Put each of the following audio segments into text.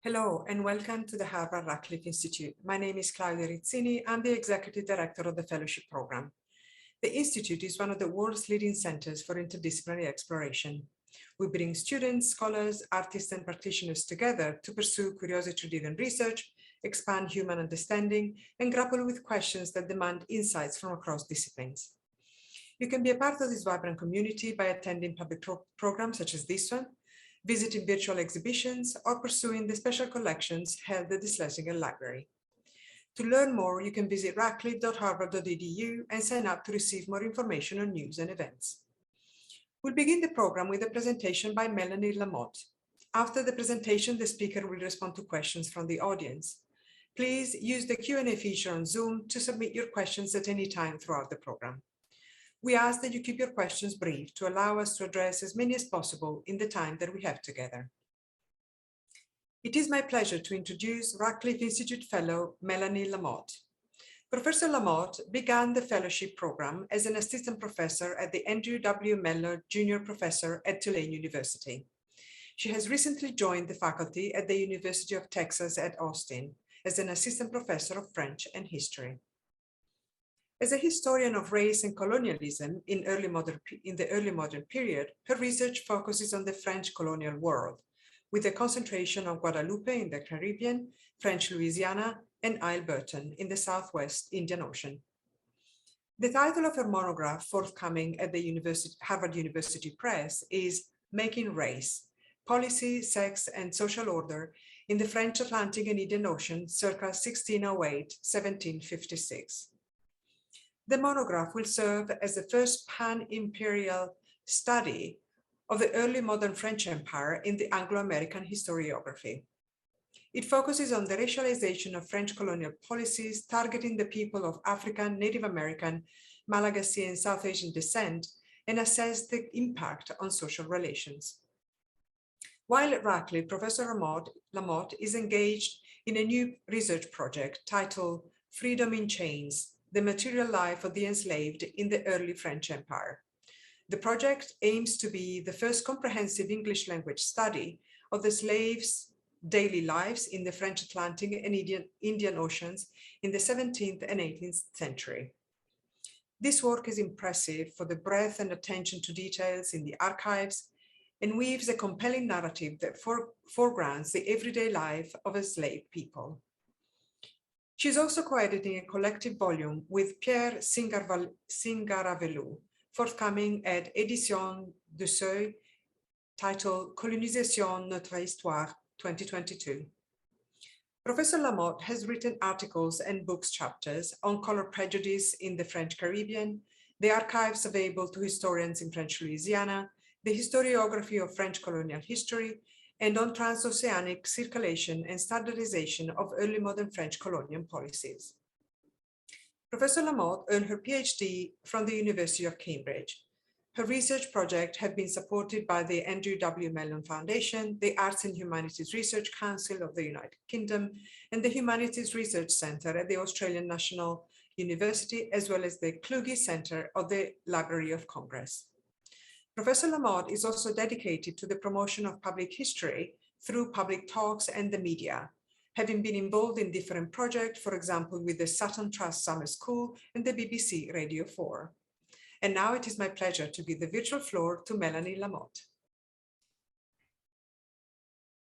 Hello and welcome to the Harvard Radcliffe Institute. My name is Claudia Rizzini. I'm the Executive Director of the Fellowship Program. The Institute is one of the world's leading centers for interdisciplinary exploration. We bring students, scholars, artists, and practitioners together to pursue curiosity-driven research, expand human understanding, and grapple with questions that demand insights from across disciplines. You can be a part of this vibrant community by attending public programs such as this one, visiting virtual exhibitions, or pursuing the special collections held at the Schlesinger Library. To learn more, you can visit radcliffe.harvard.edu and sign up to receive more information on news and events. We'll begin the program with a presentation by Mélanie Lamotte. After the presentation, the speaker will respond to questions from the audience. Please use the Q&A feature on Zoom to submit your questions at any time throughout the program. We ask that you keep your questions brief to allow us to address as many as possible in the time that we have together. It is my pleasure to introduce Radcliffe Institute Fellow Mélanie Lamotte. Professor Lamotte began the fellowship program as an assistant professor at the Andrew W. Mellon Junior Professor at Tulane University. She has recently joined the faculty at the University of Texas at Austin as an assistant professor of French and history. As a historian of race and colonialism in the early modern period, her research focuses on the French colonial world, with a concentration on Guadeloupe in the Caribbean, French Louisiana, and Île Bourbon in the Southwest Indian Ocean. The title of her monograph, forthcoming at the Harvard University Press, is Making Race: Policy, Sex, and Social Order in the French Atlantic and Indian Ocean, circa 1608-1756. The monograph will serve as the first pan-imperial study of the early modern French Empire in the Anglo-American historiography. It focuses on the racialization of French colonial policies targeting the people of African, Native American, Malagasy, and South Asian descent, and assess the impact on social relations. While at Radcliffe, Professor Lamotte is engaged in a new research project titled Freedom in Chains: The Material Life of the Enslaved in the Early French Empire. The project aims to be the first comprehensive English language study of the slaves' daily lives in the French Atlantic and Indian Oceans in the 17th and 18th century. This work is impressive for the breadth and attention to details in the archives and weaves a compelling narrative that foregrounds the everyday life of enslaved people. She is also co-editing a collective volume with Pierre Singaravelou, forthcoming at Éditions du Seuil, titled Colonisation, Notre Histoire, 2022. Professor Lamotte has written articles and books chapters on color prejudice in the French Caribbean, the archives available to historians in French Louisiana, the historiography of French colonial history, and on transoceanic circulation and standardization of early modern French colonial policies. Professor Lamotte earned her PhD from the University of Cambridge. Her research projects have been supported by the Andrew W. Mellon Foundation, the Arts and Humanities Research Council of the United Kingdom, and the Humanities Research Centre at the Australian National University, as well as the Kluge Centre of the Library of Congress. Professor Lamotte is also dedicated to the promotion of public history through public talks and the media, having been involved in different projects, for example, with the Sutton Trust Summer School and the BBC Radio 4. And now it is my pleasure to give the virtual floor to Mélanie Lamotte.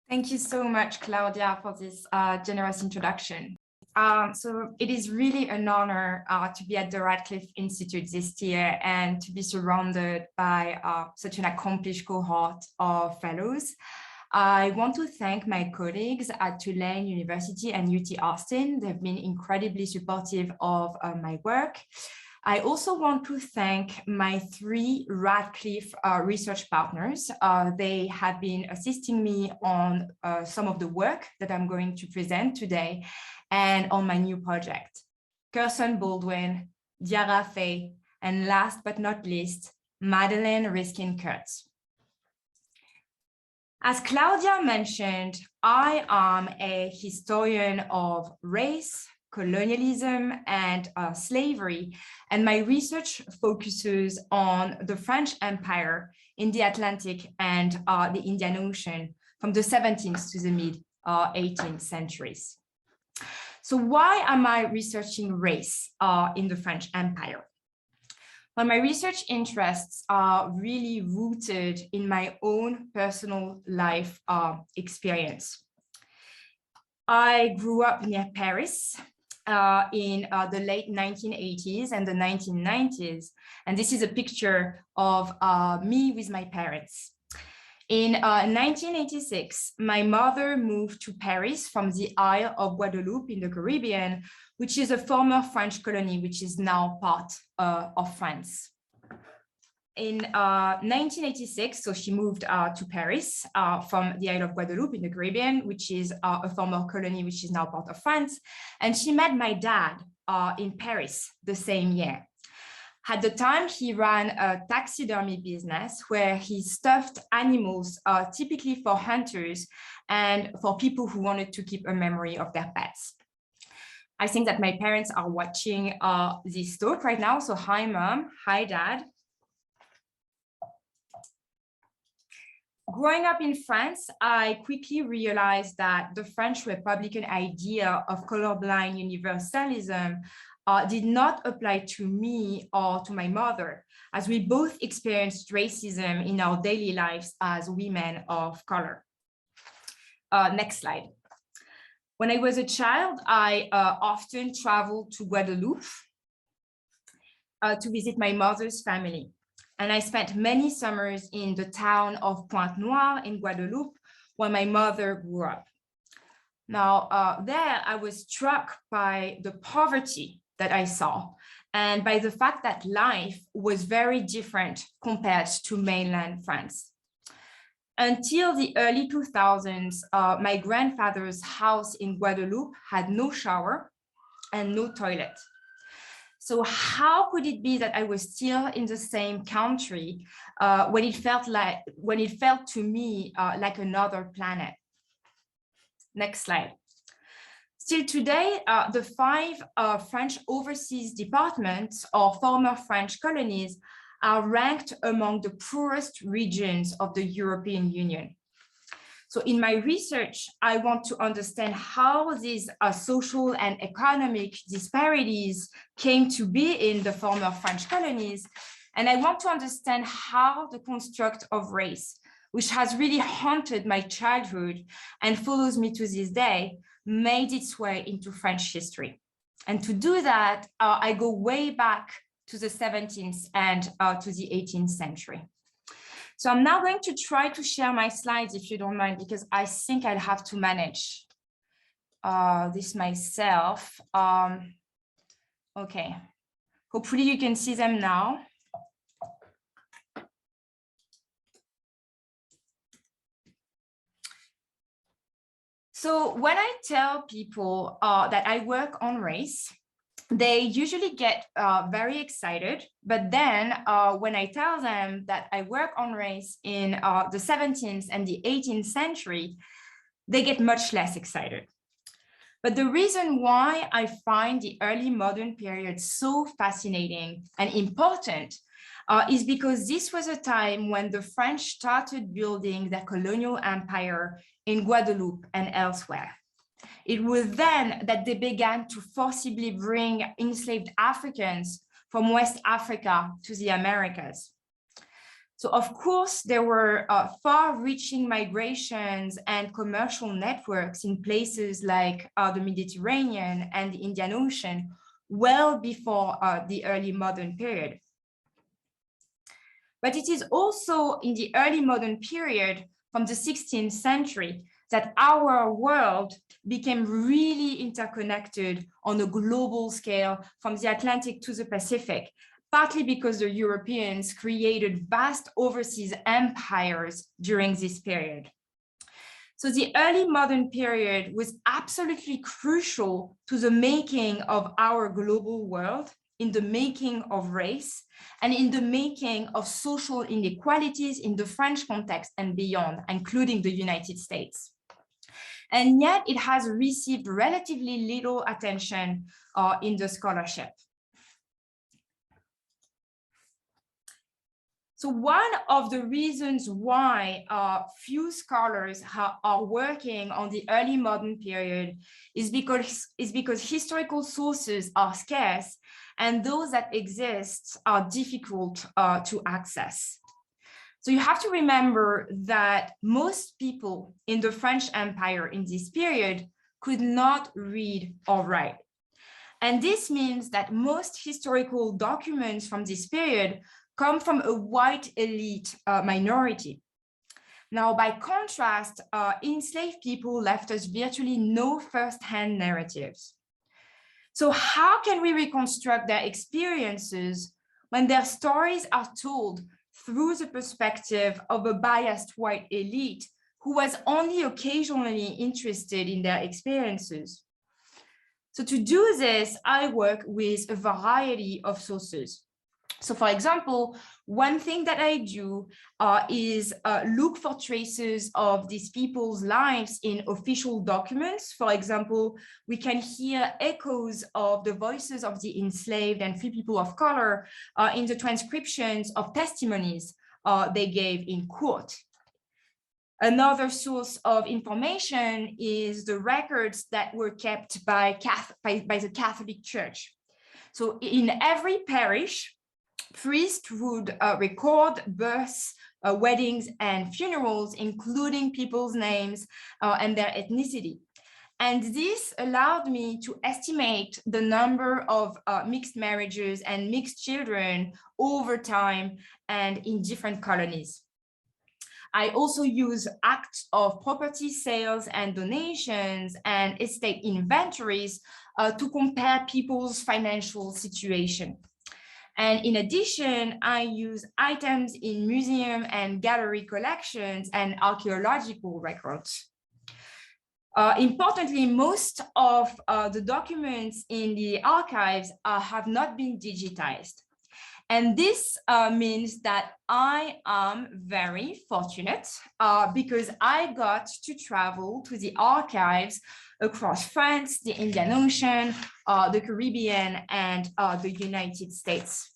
Thank you so much, Claudia, for this generous introduction. So it is really an honor to be at the Radcliffe Institute this year and to be surrounded by such an accomplished cohort of fellows. I want to thank my colleagues at Tulane University and UT Austin. They've been incredibly supportive of my work. I also want to thank my three Radcliffe research partners. They have been assisting me on some of the work that I'm going to present today and on my new project. Kirsten Baldwin, Diarra Faye, and last but not least, Madeleine Riskin-Kurtz. As Claudia mentioned, I am a historian of race, colonialism, and slavery, and my research focuses on the French Empire in the Atlantic and the Indian Ocean from the 17th to the 18th centuries. So why am I researching race in the French Empire? Well, my research interests are really rooted in my own personal life experience. I grew up near Paris in the late 1980s and the 1990s. And this is a picture of me with my parents. In 1986, my mother moved to Paris from the Isle of Guadeloupe in the Caribbean, which is a former French colony, which is now part of France. In 1986, so she moved to Paris from the Isle of Guadeloupe in the Caribbean, which is a former colony, which is now part of France. And she met my dad in Paris the same year. At the time, he ran a taxidermy business where he stuffed animals, typically for hunters and for people who wanted to keep a memory of their pets. I think that my parents are watching this talk right now. So hi, Mom. Hi, Dad. Growing up in France, I quickly realized that the French Republican idea of colorblind universalism did not apply to me or to my mother, as we both experienced racism in our daily lives as women of color. Next slide. When I was a child, I often traveled to Guadeloupe to visit my mother's family. And I spent many summers in the town of Pointe-Noire in Guadeloupe, where my mother grew up. Now, there I was struck by the poverty that I saw and by the fact that life was very different compared to mainland France. Until the early 2000s, my grandfather's house in Guadeloupe had no shower and no toilet. So how could it be that I was still in the same country when it felt to me like another planet? Next slide. Still today, the 5 French overseas departments or former French colonies are ranked among the poorest regions of the European Union. So in my research, I want to understand how these social and economic disparities came to be in the former French colonies. And I want to understand how the construct of race, which has really haunted my childhood and follows me to this day, made its way into French history. And to do that, I go way back to the 17th and to the 18th century. So I'm now going to try to share my slides, if you don't mind, because I think I'll have to manage this myself. Okay, hopefully you can see them now. So when I tell people that I work on race, they usually get very excited. But then when I tell them that I work on race in the 17th and the 18th century, they get much less excited. But the reason why I find the early modern period so fascinating and important is because this was a time when the French started building their colonial empire in Guadeloupe and elsewhere. It was then that they began to forcibly bring enslaved Africans from West Africa to the Americas. So of course, there were far-reaching migrations and commercial networks in places like the Mediterranean and the Indian Ocean well before the early modern period. But it is also in the early modern period from the 16th century that our world became really interconnected on a global scale from the Atlantic to the Pacific, partly because the Europeans created vast overseas empires during this period. So the early modern period was absolutely crucial to the making of our global world, in the making of race, and in the making of social inequalities in the French context and beyond, including the United States. And yet it has received relatively little attention in the scholarship. So one of the reasons why few scholars are working on the early modern period is because historical sources are scarce, and those that exist are difficult to access. So you have to remember that most people in the French Empire in this period could not read or write. And this means that most historical documents from this period come from a white elite minority. Now, by contrast, enslaved people left us virtually no first-hand narratives. So how can we reconstruct their experiences when their stories are told through the perspective of a biased white elite who was only occasionally interested in their experiences? So to do this, I work with a variety of sources. So for example, one thing that I do is look for traces of these people's lives in official documents. For example, we can hear echoes of the voices of the enslaved and free people of color in the transcriptions of testimonies they gave in court. Another source of information is the records that were kept by the Catholic Church. So in every parish, priests would record births, weddings, and funerals, including people's names and their ethnicity. And this allowed me to estimate the number of mixed marriages and mixed children over time and in different colonies. I also use acts of property sales and donations and estate inventories to compare people's financial situation. And in addition, I use items in museum and gallery collections and archaeological records. Importantly, most of the documents in the archives have not been digitized. And this means that I am very fortunate because I got to travel to the archives across France, the Indian Ocean, the Caribbean, and the United States.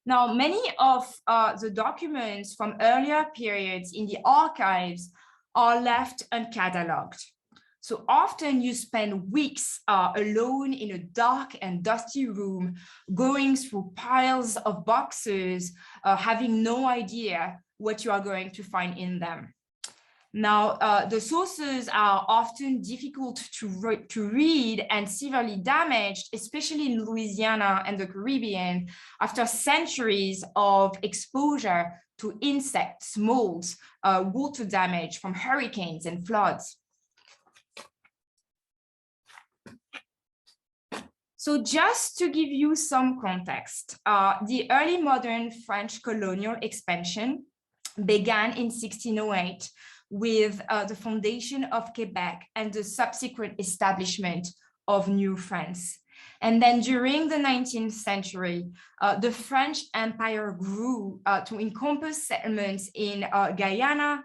Now, many of the documents from earlier periods in the archives are left uncatalogued. So often you spend weeks alone in a dark and dusty room, going through piles of boxes, having no idea what you are going to find in them. Now, the sources are often difficult to read and severely damaged, especially in Louisiana and the Caribbean, after centuries of exposure to insects, molds, water damage from hurricanes and floods. So just to give you some context, the early modern French colonial expansion began in 1608 with the foundation of Quebec and the subsequent establishment of New France. And then during the 19th century, the French Empire grew to encompass settlements in Guyana,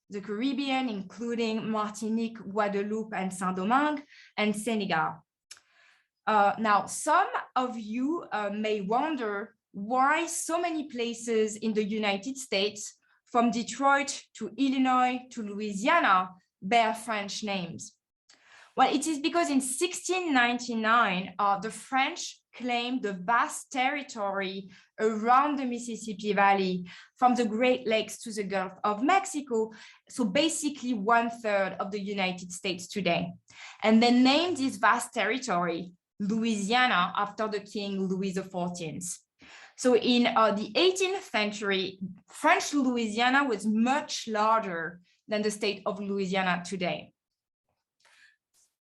the Caribbean, including Martinique, Guadeloupe, and Saint-Domingue, and Senegal. Now, some of you may wonder why so many places in the United States, from Detroit to Illinois to Louisiana, bear French names. Well, it is because in 1699, the French claimed the vast territory around the Mississippi Valley, from the Great Lakes to the Gulf of Mexico, so basically 1/3 of the United States today. And they named this vast territory Louisiana after the King Louis XIV. So in the 18th century, French Louisiana was much larger than the state of Louisiana today.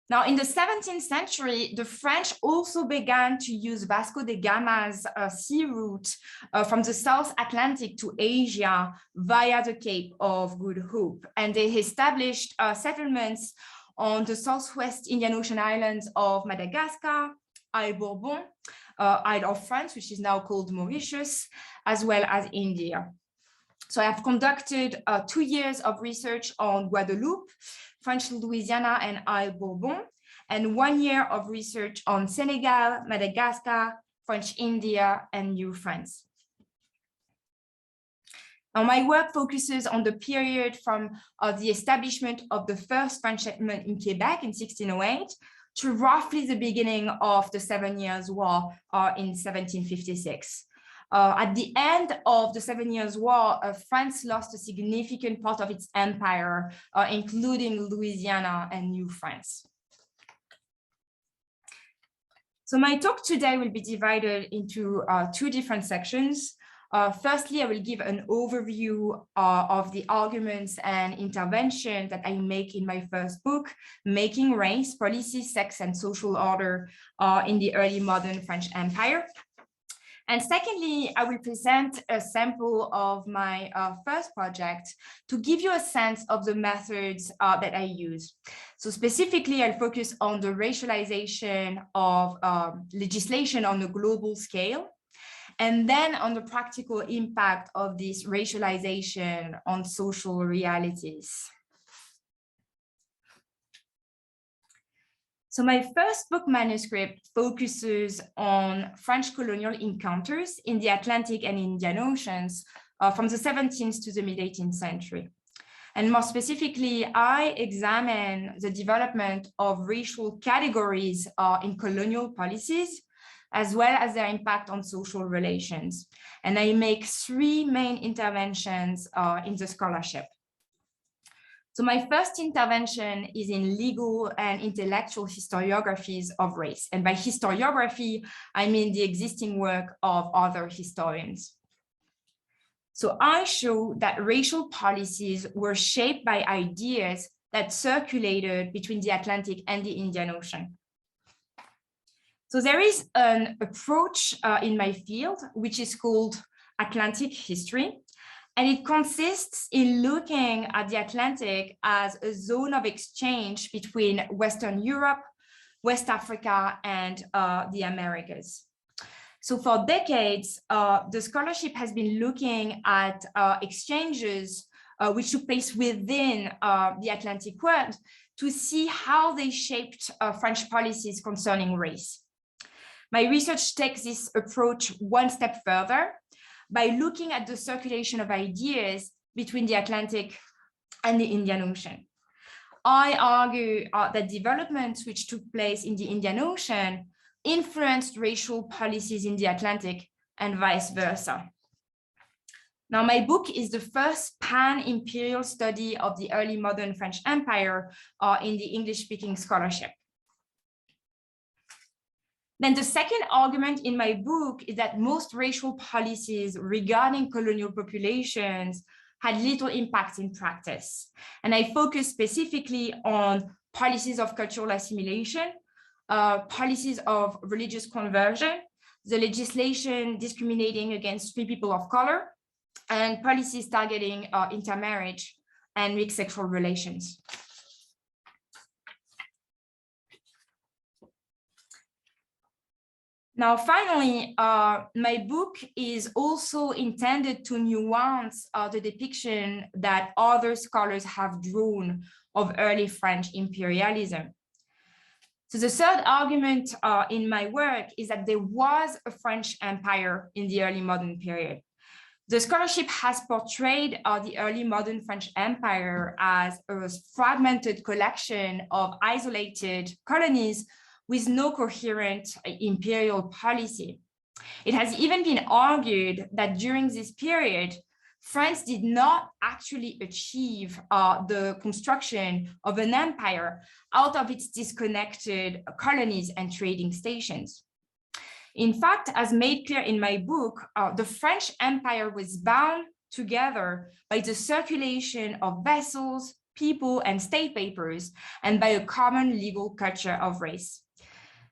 Now, in the 17th century, the French also began to use Vasco da Gama's sea route from the South Atlantic to Asia via the Cape of Good Hope. And they established settlements on the southwest Indian Ocean islands of Madagascar, Île Bourbon, Isle of France, which is now called Mauritius, as well as India. So I have conducted 2 years of research on Guadeloupe, French Louisiana, and Île Bourbon, and 1 year of research on Senegal, Madagascar, French India, and New France. Now, my work focuses on the period from the establishment of the first French settlement in Quebec in 1608 to roughly the beginning of the 7 Years' War in 1756. At the end of the 7 Years' War, France lost a significant part of its empire, including Louisiana and New France. So my talk today will be divided into two different sections. Firstly, I will give an overview of the arguments and interventions that I make in my first book, Making Race, Policy, Sex, and Social Order in the Early Modern French Empire. And secondly, I will present a sample of my first project to give you a sense of the methods that I use. So specifically, I'll focus on the racialization of legislation on a global scale, and then on the practical impact of this racialization on social realities. So my first book manuscript focuses on French colonial encounters in the Atlantic and Indian Oceans from the 17th to the mid-18th century. And more specifically, I examine the development of racial categories in colonial policies, as well as their impact on social relations. And I make three main interventions in the scholarship. So my first intervention is in legal and intellectual historiographies of race. And by historiography, I mean the existing work of other historians. So I show that racial policies were shaped by ideas that circulated between the Atlantic and the Indian Ocean. So there is an approach in my field, which is called Atlantic history, and it consists in looking at the Atlantic as a zone of exchange between Western Europe, West Africa, and the Americas. So for decades, the scholarship has been looking at exchanges which took place within the Atlantic world to see how they shaped French policies concerning race. My research takes this approach one step further by looking at the circulation of ideas between the Atlantic and the Indian Ocean. I argue that developments which took place in the Indian Ocean influenced racial policies in the Atlantic and vice versa. Now, my book is the first pan-imperial study of the early modern French Empire in the English-speaking scholarship. Then the second argument in my book is that most racial policies regarding colonial populations had little impact in practice. And I focus specifically on policies of cultural assimilation, policies of religious conversion, the legislation discriminating against free people of color, and policies targeting intermarriage and mixed sexual relations. Now, finally, my book is also intended to nuance the depiction that other scholars have drawn of early French imperialism. So the third argument in my work is that there was a French empire in the early modern period. The scholarship has portrayed the early modern French empire as a fragmented collection of isolated colonies with no coherent imperial policy. It has even been argued that during this period, France did not actually achieve the construction of an empire out of its disconnected colonies and trading stations. In fact, as made clear in my book, the French Empire was bound together by the circulation of vessels, people, and state papers, and by a common legal culture of race.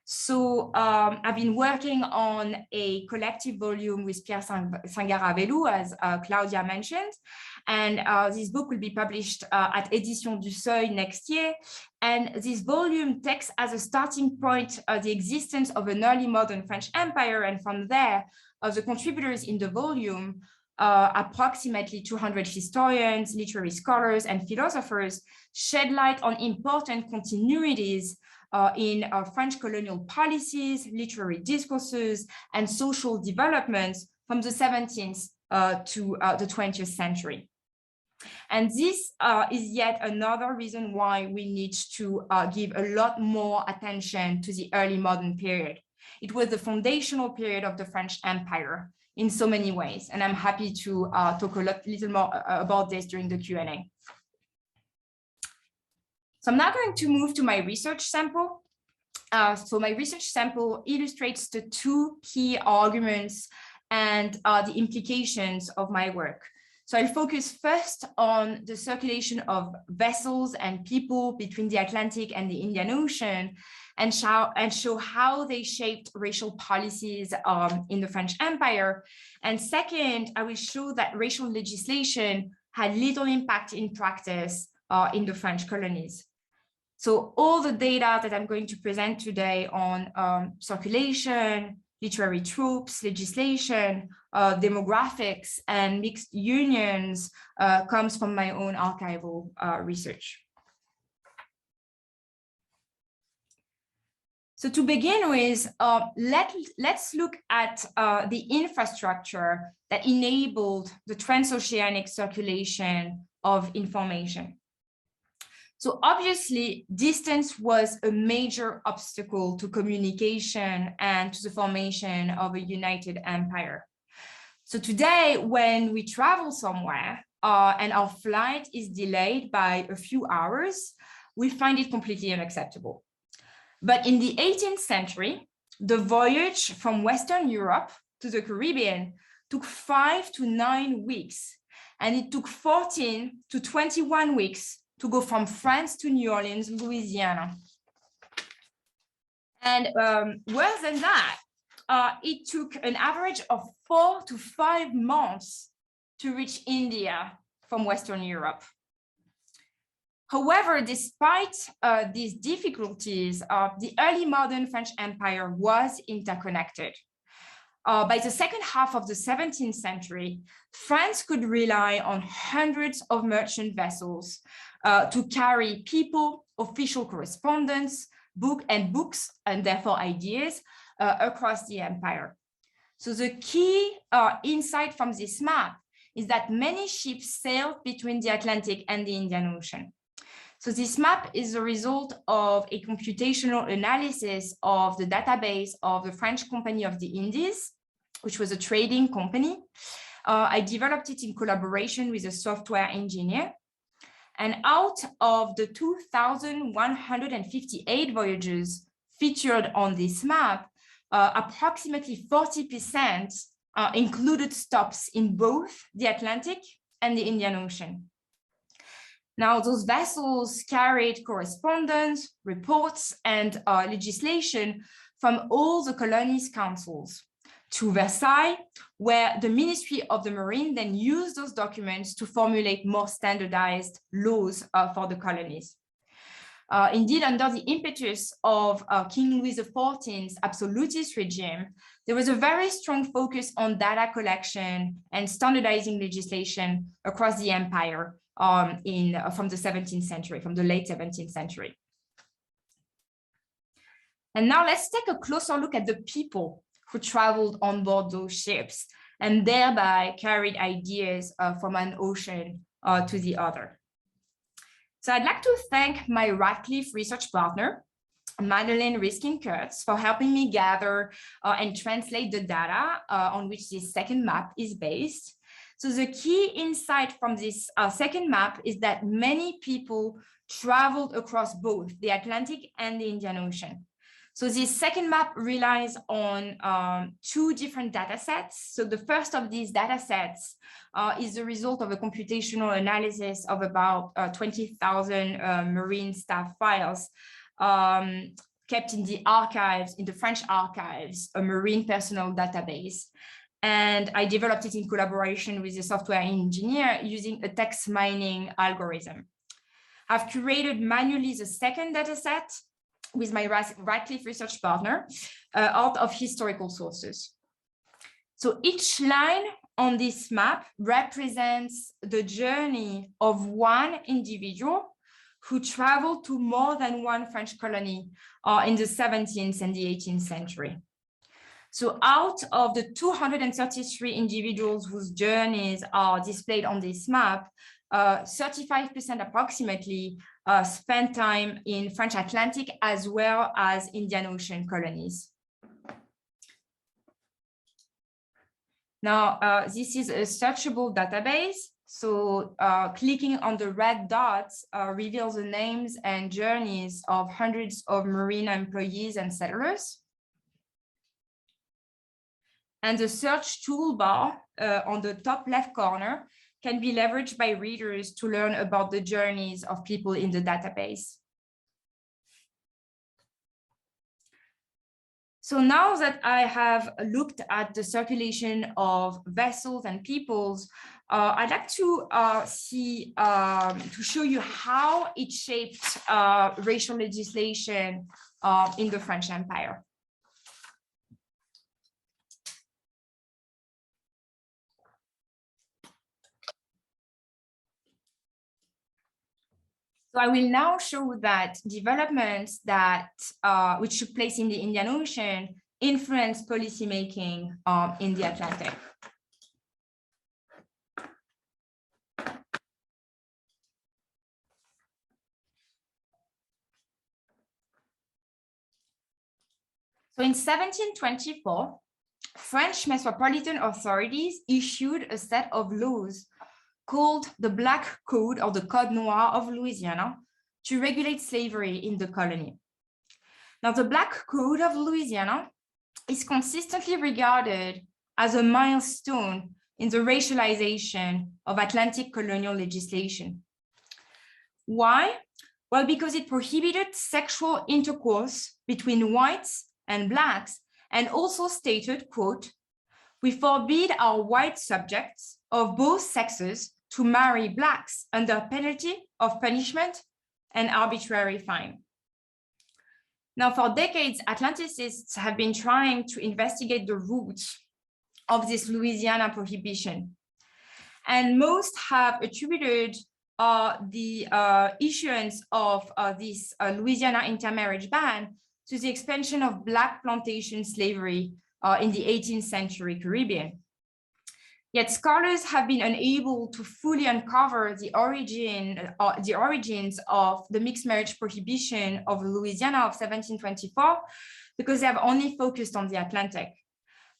So I've been working on a collective volume with Pierre Singaravelou, as Claudia mentioned, and this book will be published at Éditions du Seuil next year. And this volume takes as a starting point the existence of an early modern French empire, and from there, the contributors in the volume, approximately 200 historians, literary scholars, and philosophers, shed light on important continuities in French colonial policies, literary discourses, and social developments from the 17th to the 20th century. And this is yet another reason why we need to give a lot more attention to the early modern period. It was the foundational period of the French Empire in so many ways, and I'm happy to talk a little more about this during the Q&A. So I'm now going to move to my research sample. So my research sample illustrates the two key arguments and the implications of my work. So I'll focus first on the circulation of vessels and people between the Atlantic and the Indian Ocean, and show how they shaped racial policies in the French Empire. And second, I will show that racial legislation had little impact in practice in the French colonies. So all the data that I'm going to present today on circulation, literary tropes, legislation, demographics, and mixed unions comes from my own archival research. So to begin with, let's look at the infrastructure that enabled the transoceanic circulation of information. So obviously, distance was a major obstacle to communication and to the formation of a united empire. So today, when we travel somewhere and our flight is delayed by a few hours, we find it completely unacceptable. But in the 18th century, the voyage from Western Europe to the Caribbean took 5 to 9 weeks, and it took 14 to 21 weeks to go from France to New Orleans, Louisiana. And worse than that, it took an average of 4 to 5 months to reach India from Western Europe. However, despite these difficulties, the early modern French Empire was interconnected. By the second half of the 17th century, France could rely on hundreds of merchant vessels to carry people, official correspondence, books, and therefore ideas across the empire. So the key insight from this map is that many ships sailed between the Atlantic and the Indian Ocean. So this map is a result of a computational analysis of the database of the French Company of the Indies, which was a trading company. I developed it in collaboration with a software engineer. And out of the 2,158 voyages featured on this map, approximately 40% included stops in both the Atlantic and the Indian Ocean. Now, those vessels carried correspondence, reports, and legislation from all the colonies' councils to Versailles, where the Ministry of the Marine then used those documents to formulate more standardized laws for the colonies. Indeed, under the impetus of King Louis XIV's absolutist regime, there was a very strong focus on data collection and standardizing legislation across the empire from the 17th century, from the late 17th century. And now let's take a closer look at the people who traveled on board those ships and thereby carried ideas from an ocean to the other. So I'd like to thank my Radcliffe research partner, Madeleine Riskin-Kurtz, for helping me gather and translate the data on which this second map is based. So the key insight from this second map is that many people traveled across both the Atlantic and the Indian Ocean. So this second map relies on two different data sets. So the first of these data sets is the result of a computational analysis of about 20,000 marine staff files kept in the archives, in the French archives, a marine personnel database. And I developed it in collaboration with a software engineer using a text mining algorithm. I've curated manually the second data set with my Radcliffe research partner out of historical sources. So each line on this map represents the journey of one individual who traveled to more than one French colony in the 17th and the 18th century. So out of the 233 individuals whose journeys are displayed on this map, 35% approximately spent time in French Atlantic as well as Indian Ocean colonies. Now, this is a searchable database. So clicking on the red dots reveals the names and journeys of hundreds of marine employees and settlers. And the search toolbar on the top left corner can be leveraged by readers to learn about the journeys of people in the database. So now that I have looked at the circulation of vessels and peoples, I'd like to show you how it shaped racial legislation in the French Empire. So I will now show that developments that which took place in the Indian Ocean influenced policymaking in the Atlantic. So in 1724, French metropolitan authorities issued a set of laws called the Black Code or the Code Noir of Louisiana to regulate slavery in the colony. Now, the Black Code of Louisiana is consistently regarded as a milestone in the racialization of Atlantic colonial legislation. Why? Well, because it prohibited sexual intercourse between whites and blacks and also stated, quote, "We forbid our white subjects of both sexes to marry blacks under penalty of punishment and arbitrary fine." Now, for decades, Atlanticists have been trying to investigate the roots of this Louisiana prohibition. And most have attributed the issuance of this Louisiana intermarriage ban to the expansion of Black plantation slavery in the 18th century Caribbean. Yet scholars have been unable to fully uncover the origins of the mixed marriage prohibition of Louisiana of 1724 because they have only focused on the Atlantic.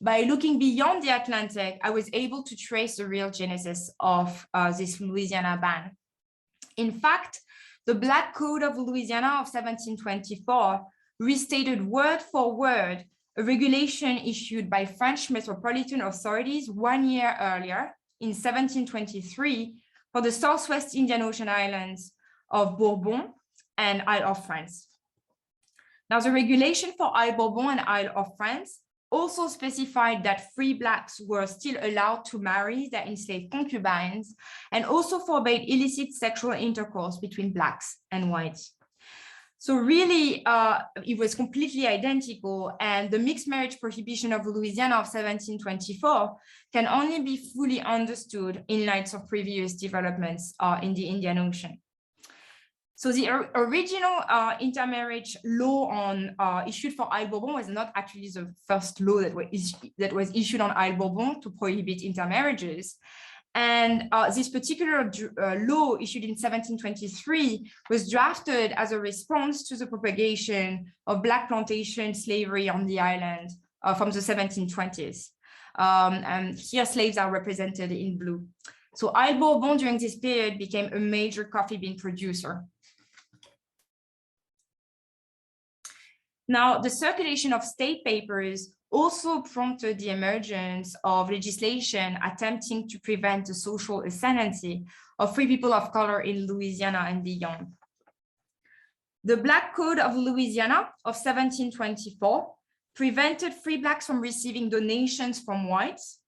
By looking beyond the Atlantic, I was able to trace the real genesis of this Louisiana ban. In fact, the Black Code of Louisiana of 1724 restated word for word a regulation issued by French metropolitan authorities 1 year earlier in 1723 for the Southwest Indian Ocean islands of Bourbon and Isle of France. Now, the regulation for Île Bourbon and Isle of France also specified that free blacks were still allowed to marry their enslaved concubines and also forbade illicit sexual intercourse between blacks and whites. So really, it was completely identical, and the mixed marriage prohibition of Louisiana of 1724 can only be fully understood in light of previous developments in the Indian Ocean. So the original intermarriage law issued for Île Bourbon was not actually the first law that was issued on Île Bourbon to prohibit intermarriages. And this particular law issued in 1723 was drafted as a response to the propagation of Black plantation slavery on the island from the 1720s. And here slaves are represented in blue. So Île Bourbon during this period became a major coffee bean producer. Now, the circulation of state papers also prompted the emergence of legislation attempting to prevent the social ascendancy of free people of color in Louisiana and beyond. The Black Code of Louisiana of 1724 prevented free blacks from receiving donations from whites,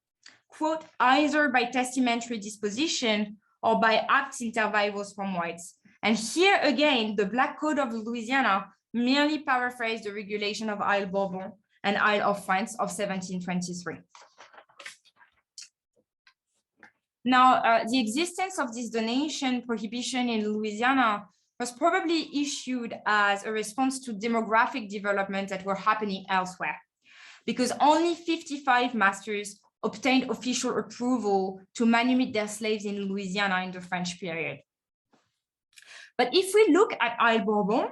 quote, either by testamentary disposition or by acts inter vivos from whites. And here again, the Black Code of Louisiana merely paraphrased the regulation of Île Bourbon and Isle of France of 1723. Now, the existence of this donation prohibition in Louisiana was probably issued as a response to demographic developments that were happening elsewhere, because only 55 masters obtained official approval to manumit their slaves in Louisiana in the French period. But if we look at Île Bourbon,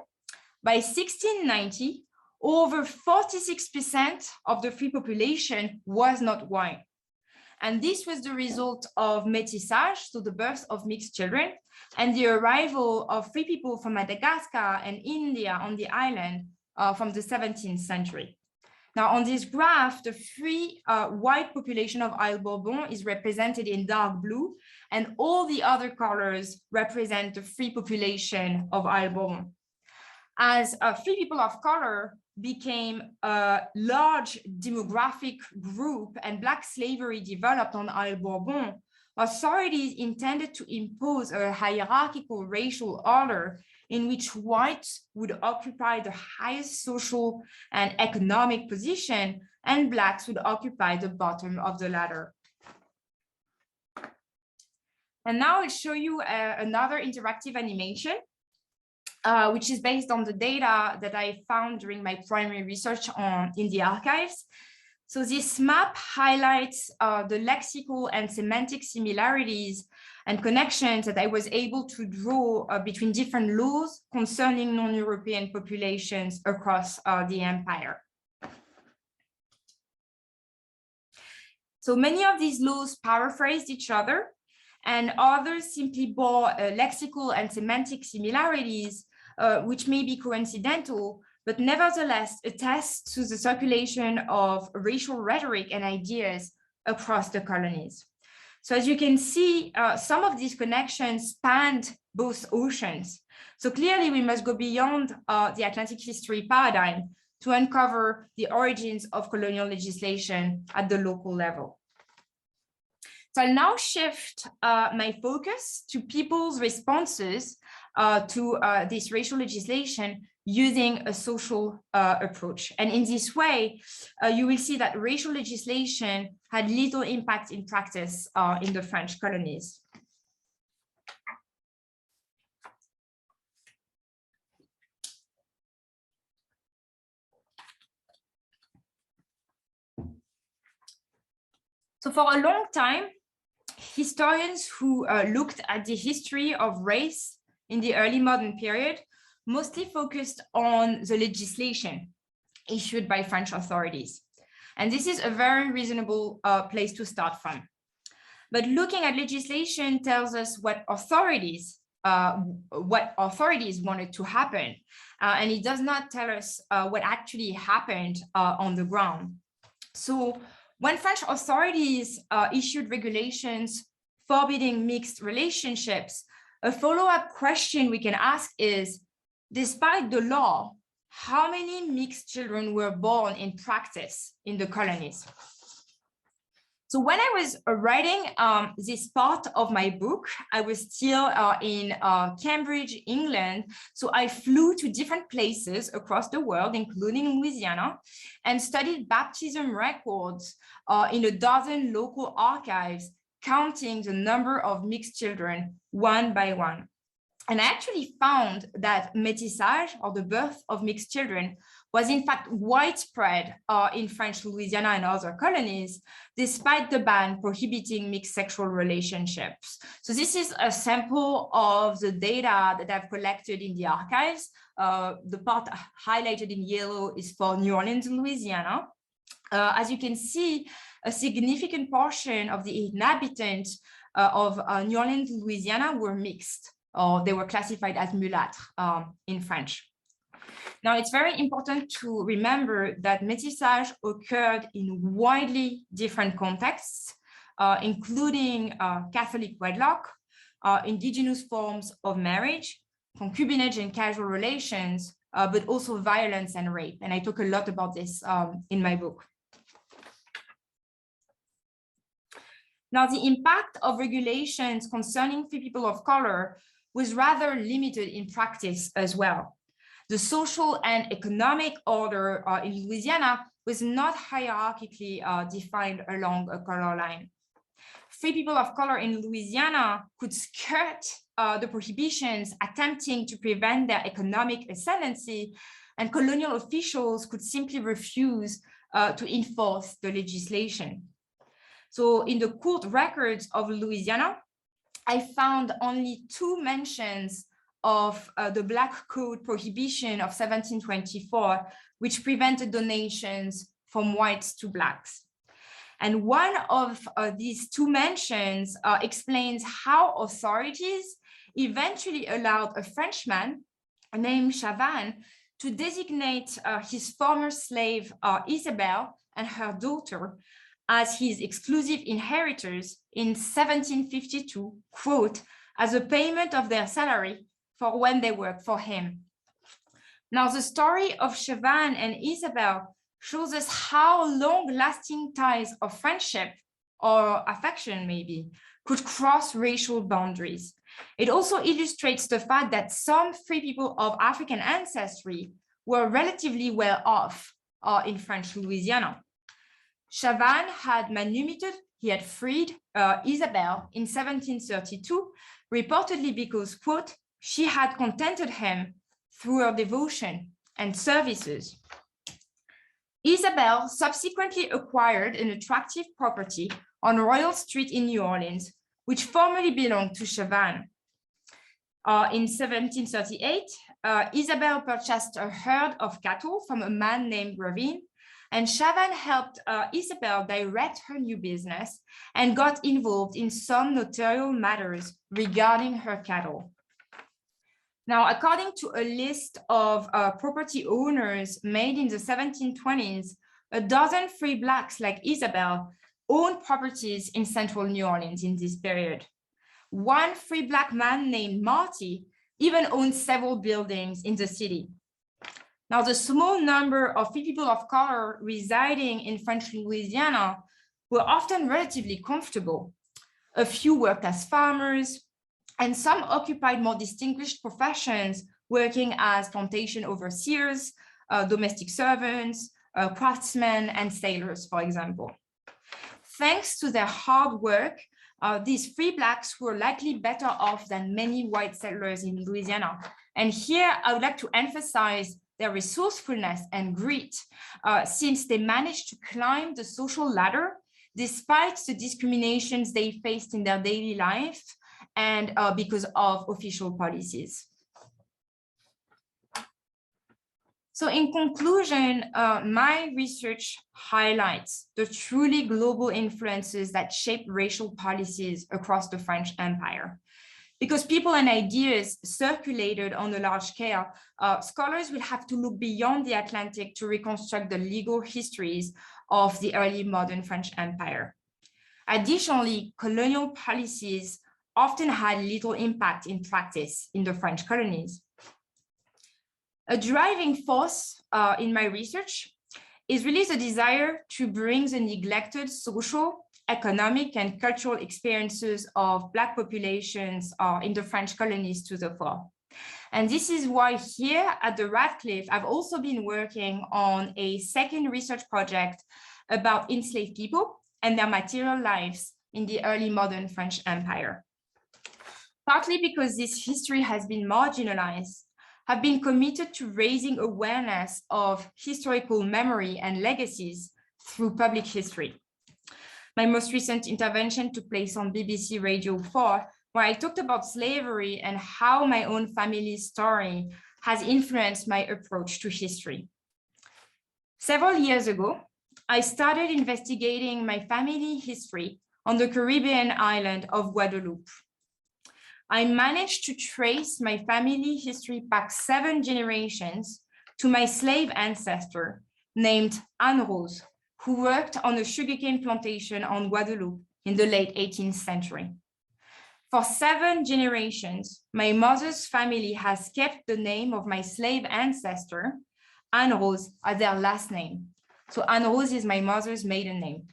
by 1690, over 46% of the free population was not white. And this was the result of métissage, so the birth of mixed children, and the arrival of free people from Madagascar and India on the island from the 17th century. Now, on this graph, the free white population of Île Bourbon is represented in dark blue, and all the other colors represent the free population of Île Bourbon. As free people of color became a large demographic group and Black slavery developed on Île Bourbon, authorities intended to impose a hierarchical racial order in which whites would occupy the highest social and economic position and Blacks would occupy the bottom of the ladder. And now I'll show you another interactive animation, which is based on the data that I found during my primary research in the archives. So this map highlights the lexical and semantic similarities and connections that I was able to draw between different laws concerning non-European populations across the empire. So many of these laws paraphrased each other, and others simply bore lexical and semantic similarities, which may be coincidental, but nevertheless attest to the circulation of racial rhetoric and ideas across the colonies. So as you can see, some of these connections spanned both oceans. So clearly we must go beyond the Atlantic history paradigm to uncover the origins of colonial legislation at the local level. So I'll now shift my focus to people's responses to this racial legislation using a social approach. And in this way, you will see that racial legislation had little impact in practice in the French colonies. So for a long time, historians who looked at the history of race in the early modern period mostly focused on the legislation issued by French authorities. And this is a very reasonable place to start from. But looking at legislation tells us what authorities wanted to happen. And it does not tell us what actually happened on the ground. So when French authorities issued regulations forbidding mixed relationships, a follow-up question we can ask is, despite the law, how many mixed children were born in practice in the colonies? So when I was writing this part of my book, I was still in Cambridge, England. So I flew to different places across the world, including Louisiana, and studied baptism records in a dozen local archives, counting the number of mixed children one by one. And I actually found that métissage, or the birth of mixed children, was in fact widespread in French Louisiana and other colonies, despite the ban prohibiting mixed sexual relationships. So this is a sample of the data that I've collected in the archives. The part highlighted in yellow is for New Orleans, Louisiana. As you can see, a significant portion of the inhabitants of New Orleans, Louisiana were mixed, or they were classified as mulâtres in French. Now, it's very important to remember that métissage occurred in widely different contexts, including Catholic wedlock, indigenous forms of marriage, concubinage and casual relations, but also violence and rape. And I talk a lot about this in my book. Now, the impact of regulations concerning free people of color was rather limited in practice as well. The social and economic order in Louisiana was not hierarchically defined along a color line. free people of color in Louisiana could skirt the prohibitions attempting to prevent their economic ascendancy, and colonial officials could simply refuse to enforce the legislation. So in the court records of Louisiana, I found only 2 mentions of the Black Code prohibition of 1724, which prevented donations from whites to Blacks. And one of these 2 mentions explains how authorities eventually allowed a Frenchman named Chavannes to designate his former slave Isabel and her daughter as his exclusive inheritors in 1752, quote, as a payment of their salary for when they worked for him. Now, the story of Chavannes and Isabel shows us how long-lasting ties of friendship or affection maybe could cross racial boundaries. It also illustrates the fact that some free people of African ancestry were relatively well off in French Louisiana. Chavannes had manumitted, he had freed Isabel in 1732, reportedly because, quote, she had contented him through her devotion and services. Isabel subsequently acquired an attractive property on Royal Street in New Orleans, which formerly belonged to Chavannes. In 1738, Isabel purchased a herd of cattle from a man named Ravine, and Chavannes helped Isabel direct her new business and got involved in some notarial matters regarding her cattle. Now, according to a list of property owners made in the 1720s, a dozen free Blacks like Isabel owned properties in central New Orleans in this period. One free Black man named Marty even owned several buildings in the city. Now, the small number of free people of color residing in French Louisiana were often relatively comfortable. A few worked as farmers, and some occupied more distinguished professions, working as plantation overseers, domestic servants, craftsmen, and sailors, for example. Thanks to their hard work, these free Blacks were likely better off than many white settlers in Louisiana. And here I would like to emphasize their resourcefulness and grit, since they managed to climb the social ladder despite the discriminations they faced in their daily life and because of official policies. So in conclusion, my research highlights the truly global influences that shape racial policies across the French Empire. Because people and ideas circulated on a large scale, scholars will have to look beyond the Atlantic to reconstruct the legal histories of the early modern French Empire. Additionally, colonial policies often had little impact in practice in the French colonies. A driving force in my research is really the desire to bring the neglected social, economic, and cultural experiences of Black populations in the French colonies to the fore. And this is why here at the Radcliffe, I've also been working on a second research project about enslaved people and their material lives in the early modern French Empire. Partly because this history has been marginalized, I've been committed to raising awareness of historical memory and legacies through public history. My most recent intervention took place on BBC Radio 4, where I talked about slavery and how my own family story has influenced my approach to history. Several years ago, I started investigating my family history on the Caribbean island of Guadeloupe. I managed to trace my family history back 7 generations to my slave ancestor named Anne Rose, who worked on a sugarcane plantation on Guadeloupe in the late 18th century. For 7 generations, my mother's family has kept the name of my slave ancestor, Anne Rose, as their last name. So Anne Rose is my mother's maiden name.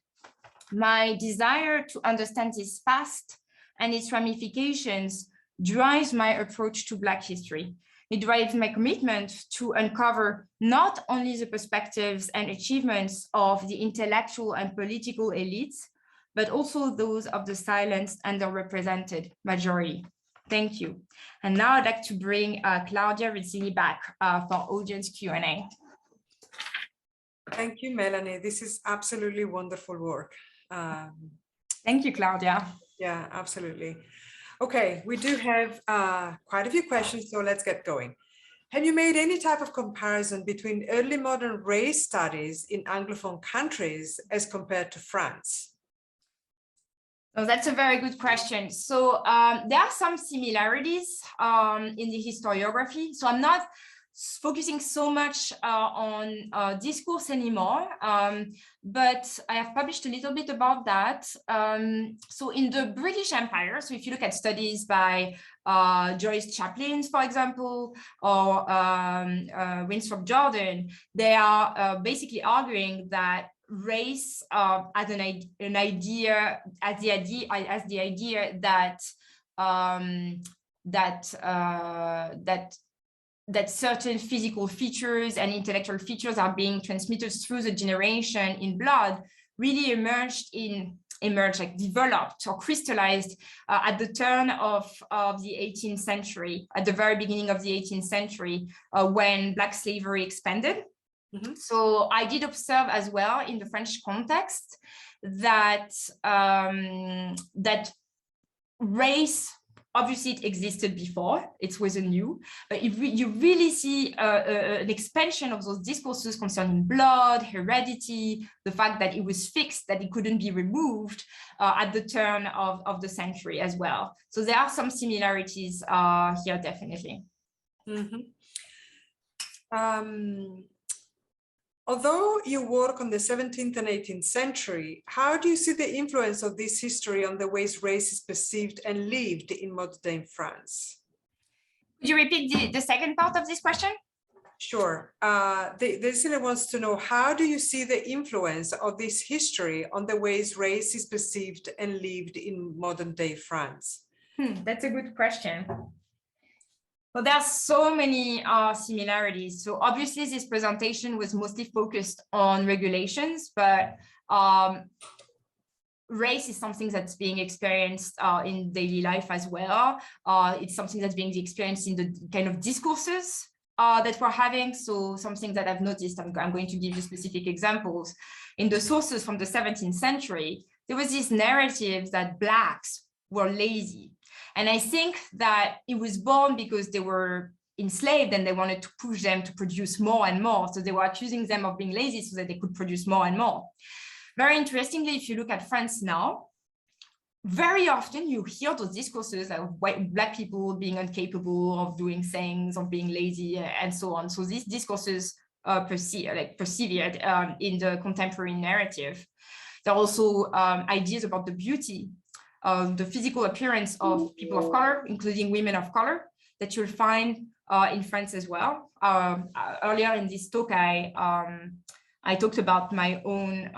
My desire to understand this past and its ramifications drives my approach to Black history. It drives my commitment to uncover not only the perspectives and achievements of the intellectual and political elites, but also those of the silenced and underrepresented majority. Thank you. And now I'd like to bring Claudia Rizzini back for audience Q&A. Thank you, Melanie. This is absolutely wonderful work. Thank you, Claudia. Yeah, absolutely. Okay, we do have quite a few questions, so let's get going. Have you made any type of comparison between early modern race studies in Anglophone countries as compared to France? Oh, that's a very good question. So there are some similarities in the historiography. So I'm not focusing so much on discourse anymore, but I have published a little bit about that. So in the British Empire, so if you look at studies by Joyce Chaplin, for example, or Winthrop Jordan, they are basically arguing that race as the idea that that certain physical features and intellectual features are being transmitted through the generation in blood really developed or crystallized at the turn of the 18th century, at the very beginning of the 18th century, when Black slavery expanded. Mm-hmm. So I did observe as well in the French context that that race, obviously it existed before, it wasn't new, but you really see an expansion of those discourses concerning blood, heredity, the fact that it was fixed, that it couldn't be removed at the turn of the century as well. So there are some similarities here, definitely. Mm-hmm. Although you work on the 17th and 18th century, how do you see the influence of this history on the ways race is perceived and lived in modern-day France? Could you repeat the second part of this question? Sure. The listener wants to know, how do you see the influence of this history on the ways race is perceived and lived in modern-day France? That's a good question. Well, there are so many similarities. So obviously this presentation was mostly focused on regulations, but race is something that's being experienced in daily life as well. It's something that's being experienced in the kind of discourses that we're having. So something that I've noticed, I'm going to give you specific examples. In the sources from the 17th century, there was this narrative that Blacks were lazy. And I think that it was born because they were enslaved and they wanted to push them to produce more and more. So they were accusing them of being lazy so that they could produce more and more. Very interestingly, if you look at France now, very often you hear those discourses of Black people being incapable of doing things, of being lazy, and so on. So these discourses persevered in the contemporary narrative. There are also ideas about the beauty, the physical appearance of people of color, including women of color, that you'll find in France as well. Earlier in this talk, I talked about my own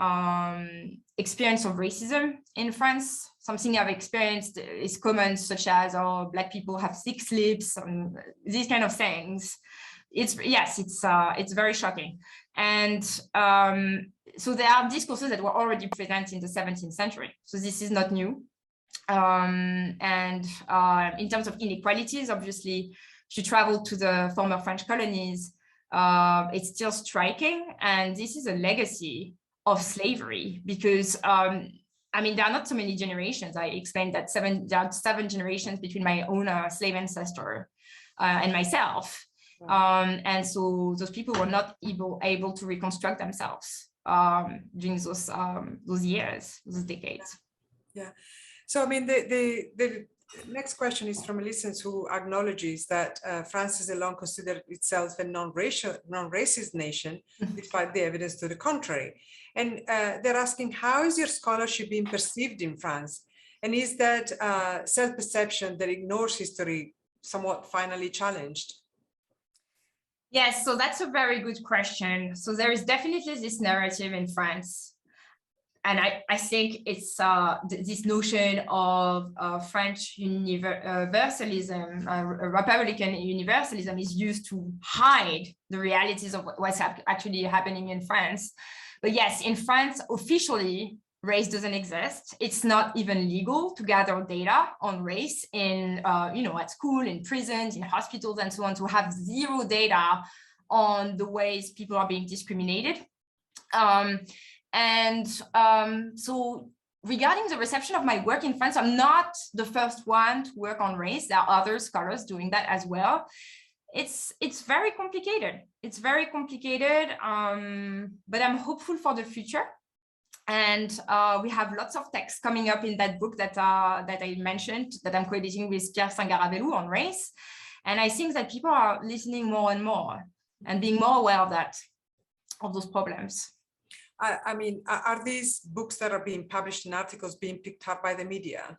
experience of racism in France. Something I've experienced is comments such as, "Oh, Black people have 6 lips," and these kind of things. It's very shocking. And so there are discourses that were already present in the 17th century. So this is not new. In terms of inequalities, obviously, if you travel to the former French colonies, it's still striking. And this is a legacy of slavery because, there are not so many generations. I explained that there are 7 generations between my own slave ancestor and myself. And so those people were not able to reconstruct themselves during those years, those decades. Yeah. So, the next question is from a listener who acknowledges that France has long considered itself a non-racist nation, despite the evidence to the contrary. And they're asking, how is your scholarship being perceived in France? And is that self-perception that ignores history somewhat finally challenged? Yes, so that's a very good question. So there is definitely this narrative in France. And I think it's this notion of French universalism, Republican universalism is used to hide the realities of what's actually happening in France. But yes, in France, officially, race doesn't exist. It's not even legal to gather data on race in, at school, in prisons, in hospitals, and so on, to have zero data on the ways people are being discriminated. So regarding the reception of my work in France, I'm not the first one to work on race. There are other scholars doing that as well. It's very complicated. It's very complicated, but I'm hopeful for the future. And we have lots of texts coming up in that book that I mentioned, that I'm co-editing with Pierre Sangaravelou on race. And I think that people are listening more and more and being more aware of those problems. I mean, are these books that are being published in articles being picked up by the media?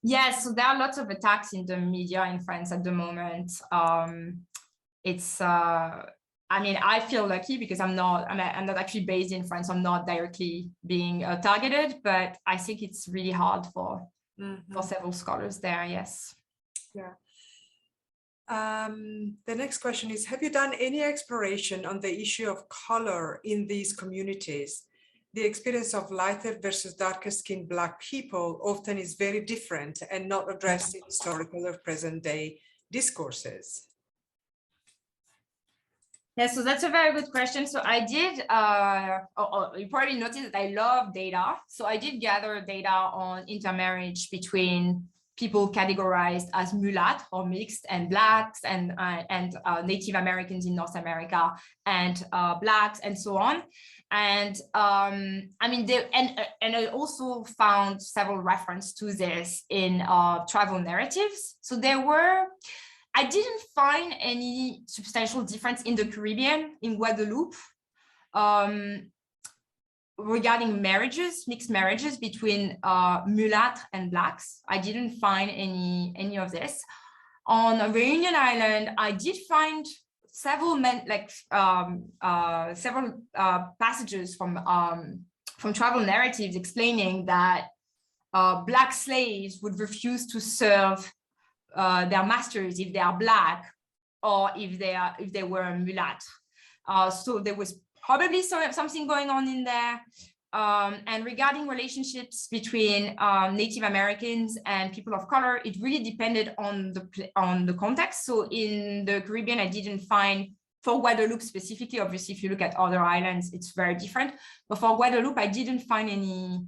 Yes, so there are lots of attacks in the media in France at the moment. I feel lucky because I'm not actually based in France. I'm not directly being targeted, but I think it's really hard for several scholars there. Yes. Yeah. The next question is, have you done any exploration on the issue of color in these communities? The experience of lighter versus darker skinned Black people often is very different and not addressed in historical or present day discourses. Yeah, so that's a very good question. So I did, you probably noticed that I love data. So I did gather data on intermarriage between people categorized as mulat or mixed, and Blacks and Native Americans in North America, and Blacks, and so on. And and I also found several references to this in travel narratives. So I didn't find any substantial difference in the Caribbean, in Guadeloupe, regarding marriages, mixed marriages between mulat and Blacks. I didn't find any of this. On Reunion Island, I did find several passages from travel narratives explaining that Black slaves would refuse to serve their masters if they are Black, or if they were mulat. So there was probably something going on in there. And regarding relationships between Native Americans and people of color, it really depended on the context. So in the Caribbean, I didn't find, for Guadeloupe specifically, obviously if you look at other islands, it's very different. But for Guadeloupe, I didn't find any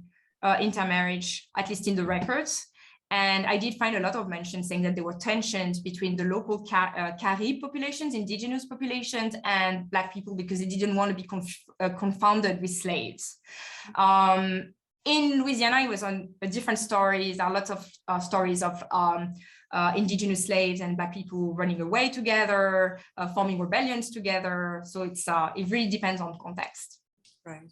intermarriage, at least in the records. And I did find a lot of mentions saying that there were tensions between the local Carib populations, indigenous populations, and Black people, because they didn't want to be confounded with slaves. In Louisiana, it was on different stories. There are lots of stories of indigenous slaves and Black people running away together, forming rebellions together. So it really depends on context. Right.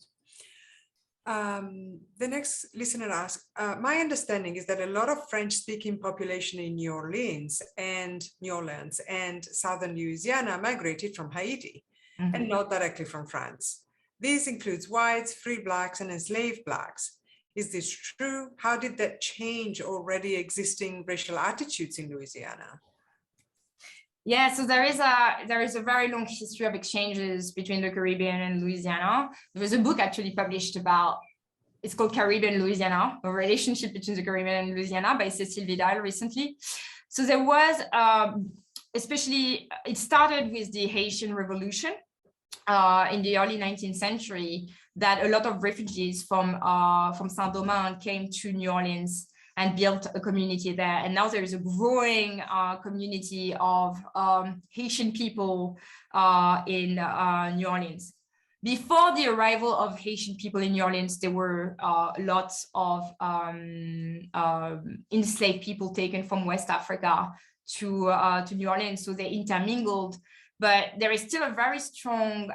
The next listener asks, my understanding is that a lot of French-speaking population in New Orleans and southern Louisiana migrated from Haiti, and not directly from France. This includes whites, free Blacks, and enslaved Blacks. Is this true? How did that change already existing racial attitudes in Louisiana? Yeah, so there is a very long history of exchanges between the Caribbean and Louisiana. There was a book actually published about, it's called Caribbean Louisiana, a relationship between the Caribbean and Louisiana, by Cécile Vidal recently. So there was, especially, it started with the Haitian Revolution in the early 19th century, that a lot of refugees from Saint-Domingue came to New Orleans and built a community there. And now there is a growing community of Haitian people in New Orleans. Before the arrival of Haitian people in New Orleans, there were lots of enslaved people taken from West Africa to New Orleans, so they intermingled. But there is still a very strong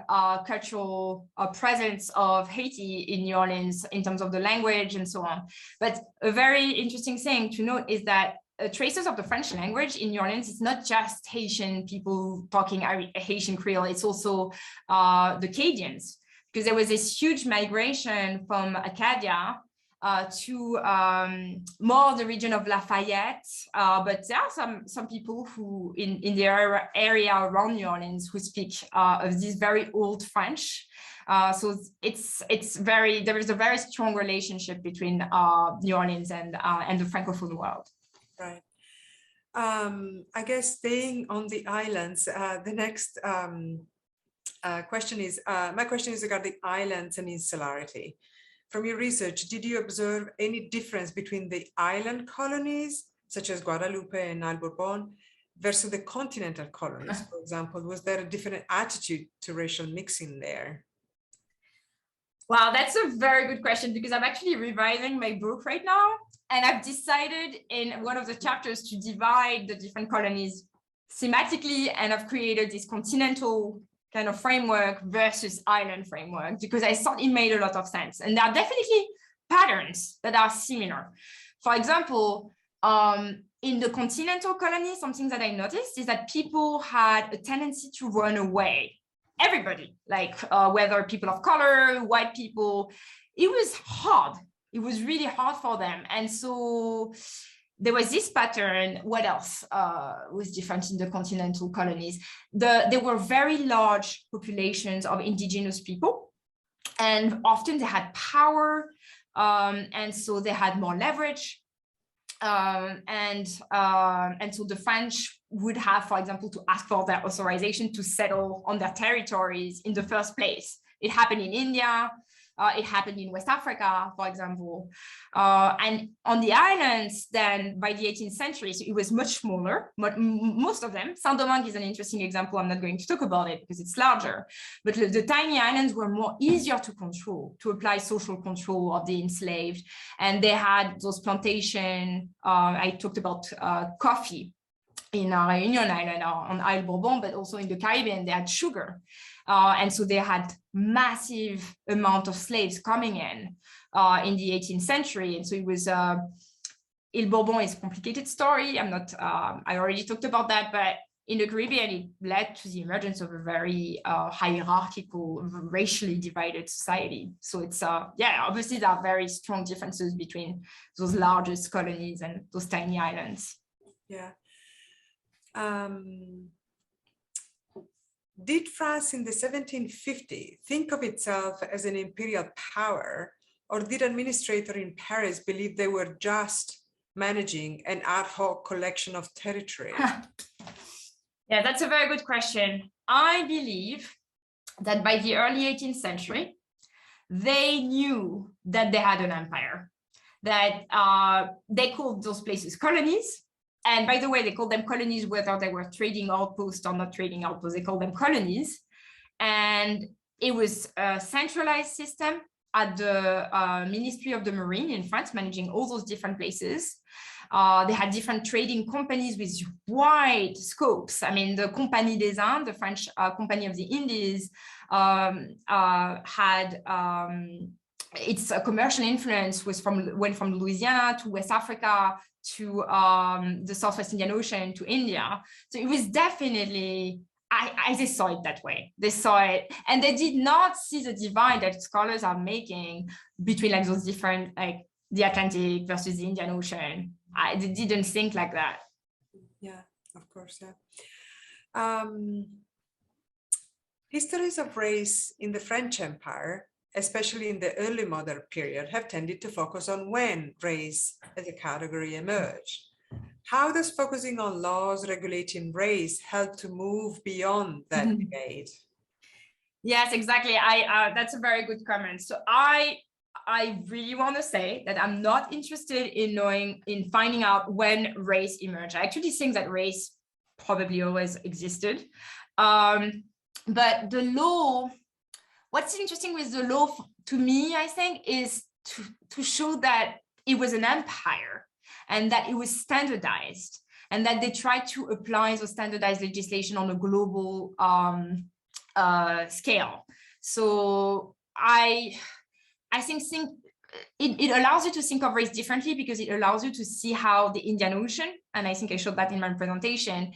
cultural presence of Haiti in New Orleans in terms of the language and so on. But a very interesting thing to note is that traces of the French language in New Orleans, it's not just Haitian people talking Haitian Creole, it's also the Acadians, because there was this huge migration from Acadia to more the region of Lafayette, but there are some people who in the area around New Orleans who speak of this very old French. So there is a very strong relationship between New Orleans and the Francophone world. Right. I guess staying on the islands, the next question is, my question is regarding islands and insularity. From your research, did you observe any difference between the island colonies, such as Guadeloupe and Île Bourbon, versus the continental colonies, for example? Was there a different attitude to racial mixing there? Wow, that's a very good question, because I'm actually revising my book right now. And I've decided in one of the chapters to divide the different colonies thematically, and I've created this continental kind of framework versus island framework, because I thought it made a lot of sense. And there are definitely patterns that are similar. For example, in the continental colonies, something that I noticed is that people had a tendency to run away. Everybody, like whether people of color, white people, it was hard. It was really hard for them. And so there was this pattern. What else was different in the continental colonies? There were very large populations of indigenous people, and often they had power, and so they had more leverage. And so the French would have, for example, to ask for their authorization to settle on their territories in the first place. It happened in India. It happened in West Africa, for example. And on the islands, then by the 18th century, so it was much smaller, but most of them. Saint-Domingue is an interesting example. I'm not going to talk about it because it's larger. But the tiny islands were more easier to control, to apply social control of the enslaved. And they had those plantation, I talked about coffee in Réunion Island on Île Bourbon, but also in the Caribbean, they had sugar. And so they had massive amount of slaves coming in the 18th century. And so it was, Île Bourbon is a complicated story. I already talked about that, but in the Caribbean, it led to the emergence of a very hierarchical, racially divided society. So it's, obviously there are very strong differences between those largest colonies and those tiny islands. Yeah. Did France in the 1750s think of itself as an imperial power, or did administrators in Paris believe they were just managing an ad hoc collection of territory? Yeah, that's a very good question. I believe that by the early 18th century, they knew that they had an empire, that they called those places colonies. And by the way, they called them colonies, whether they were trading outposts or not trading outposts, they called them colonies. And it was a centralized system at the Ministry of the Marine in France, managing all those different places. They had different trading companies with wide scopes. I mean, the Compagnie des Indes, the French Company of the Indies, had its commercial influence went from Louisiana to West Africa to the Southwest Indian Ocean to India. So it was definitely, they saw it that way. They saw it, and they did not see the divide that scholars are making between like those different, like the Atlantic versus the Indian Ocean. They didn't think like that. Yeah, of course, yeah. Histories of race in the French Empire, especially in the early modern period, have tended to focus on when race as a category emerged. How does focusing on laws regulating race help to move beyond that debate? Yes, exactly. That's a very good comment. So I really want to say that I'm not interested in finding out when race emerged. I actually think that race probably always existed. But the law, what's interesting with the law to me, I think, is to show that it was an empire and that it was standardized and that they tried to apply the standardized legislation on a global scale. So I think it allows you to think of race differently because it allows you to see how the Indian Ocean, and I think I showed that in my presentation,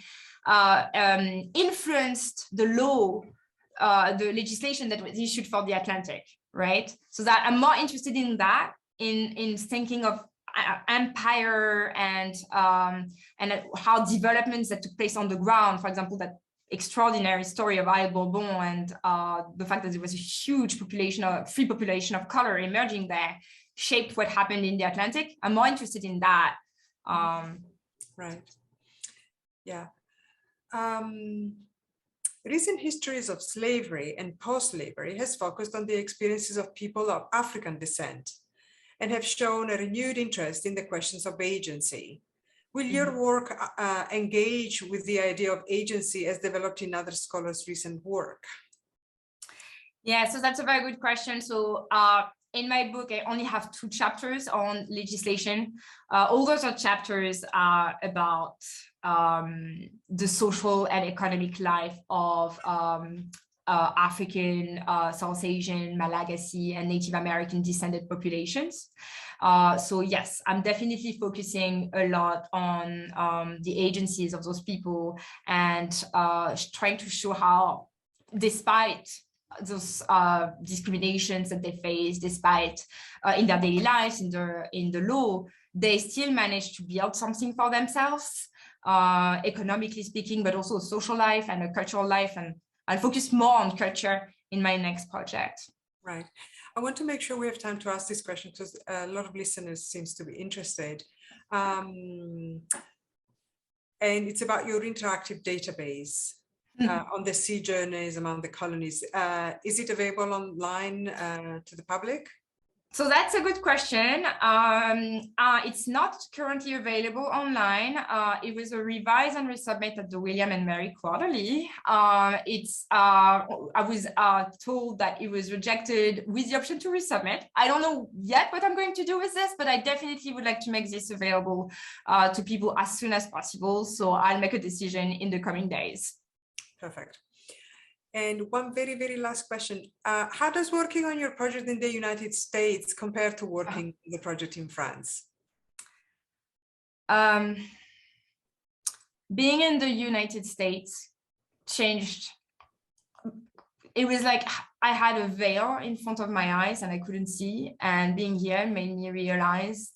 influenced the law, the legislation that was issued for the Atlantic, right? So that I'm more interested in that in thinking of empire and how developments that took place on the ground, for example, that extraordinary story of Île Bourbon and the fact that there was a huge free population of color emerging there, shaped what happened in the Atlantic. I'm more interested in that. Right. Yeah. Recent histories of slavery and post-slavery has focused on the experiences of people of African descent and have shown a renewed interest in the questions of agency. Will your work engage with the idea of agency as developed in other scholars' recent work? Yeah, so that's a very good question. So in my book, I only have 2 chapters on legislation. All those are chapters about the social and economic life of African, South Asian, Malagasy, and Native American descended populations. So yes, I'm definitely focusing a lot on the agencies of those people and trying to show how, despite those discriminations that they face, despite in their daily lives, in the law, they still manage to build something for themselves, economically speaking, but also a social life and a cultural life. And I'll focus more on culture in my next project. Right. I want to make sure we have time to ask this question because a lot of listeners seems to be interested. And it's about your interactive database on the sea journeys among the colonies. Is it available online to the public? So that's a good question. It's not currently available online. It was a revise and resubmit at the William and Mary Quarterly. I was told that it was rejected with the option to resubmit. I don't know yet what I'm going to do with this, but I definitely would like to make this available to people as soon as possible. So I'll make a decision in the coming days. Perfect. And one very, very last question. How does working on your project in the United States compare to working on the project in France? Being in the United States changed. It was like I had a veil in front of my eyes and I couldn't see. And being here made me realize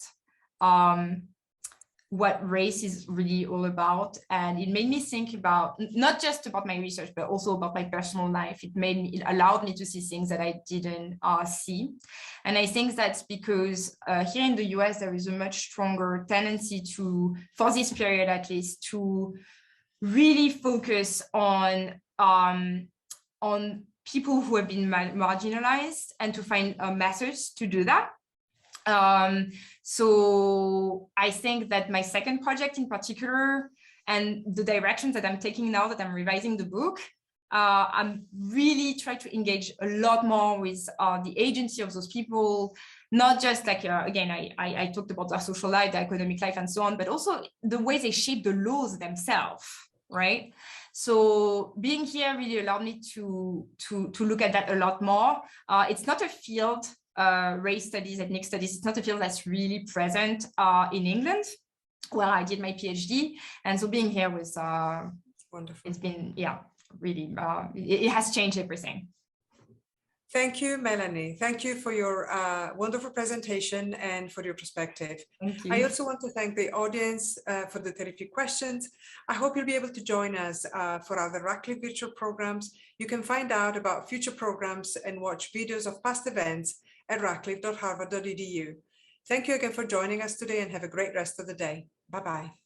what race is really all about. And it made me think about not just about my research, but also about my personal life. It allowed me to see things that I didn't see. And I think that's because here in the US, there is a much stronger tendency to, for this period at least, to really focus on people who have been marginalized and to find methods to do that. So I think that my second project in particular and the directions that I'm taking now that I'm revising the book, I'm really trying to engage a lot more with the agency of those people, not just like, again, I talked about their social life, their economic life and so on, but also the way they shape the laws themselves, right? So being here really allowed me to look at that a lot more. It's not a field, race studies, ethnic studies, it's not a field that's really present in England, where I did my PhD. And so being here was wonderful. It's been, yeah, really, it has changed everything. Thank you, Mélanie. Thank you for your wonderful presentation and for your perspective. Thank you. I also want to thank the audience for the terrific questions. I hope you'll be able to join us for other Radcliffe virtual programs. You can find out about future programs and watch videos of past events at radcliffe.harvard.edu. Thank you again for joining us today and have a great rest of the day. Bye-bye.